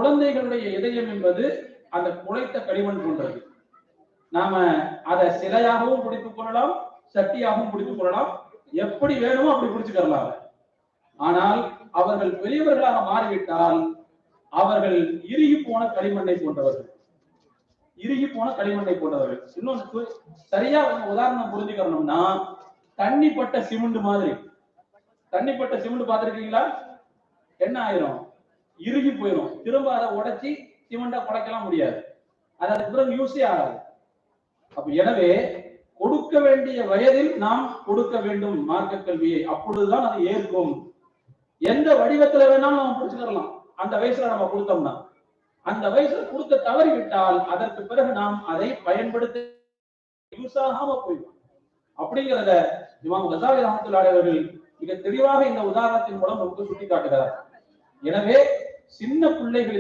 குழந்தைகளுடைய இதயம் என்பது அந்த குழைத்த களிமண் போன்றது. நாம அதை சிலையாகவும் பிடித்துக் கொள்ளலாம், சட்டியாகவும் பிடித்துக் கொள்ளலாம், எப்படி வேணுமோ அப்படி பிடிச்சுக்கலாம். ஆனால் அவர்கள் பெரியவர்களாக மாறிவிட்டால் அவர்கள் இறுகி போன களிமண்ணை போன்றவர்கள். இறுகி போன களிமண்ணை போன்றவர்கள். இன்னொன்று சரியா உதாரணம் புரிஞ்சுக்கணும்னா, தண்ணிப்பட்ட சிமெண்ட் மாதிரி. தண்ணிப்பட்ட சிமெண்ட் பார்த்திருக்கீங்களா? என்ன ஆயிரும்? இறுகி போயிடும். திரும்ப அதை உடைச்சி சிமெண்டா குடைக்கலாம் முடியாது. அது அதுக்கு பிறகு யூஸே ஆகாது. அப்ப எனவே கொடுக்க வேண்டிய வயதில் நாம் கொடுக்க வேண்டும் மார்க்க கல்வியை. அப்பொழுதுதான் அது ஏற்கும். எந்த வடிவத்துல வேணாலும் நம்ம புடிச்சுக்கலாம். அந்த வயசுல நம்ம கொடுத்தோம்னா, அந்த வயசுல கொடுக்க தவறிவிட்டால் அதற்கு பிறகு நாம் அதை பயன்படுத்த யூஸ் ஆகாம போயிடும். அப்படிங்கிறத இமாம் கசாலி ரஹ்மத்துல்லாஹி அவர்கள் மிக தெளிவாக இந்த உதாரணத்தின் மூலம் நமக்கு சுட்டி காட்டுகிறார். எனவே சின்ன பிள்ளைகள்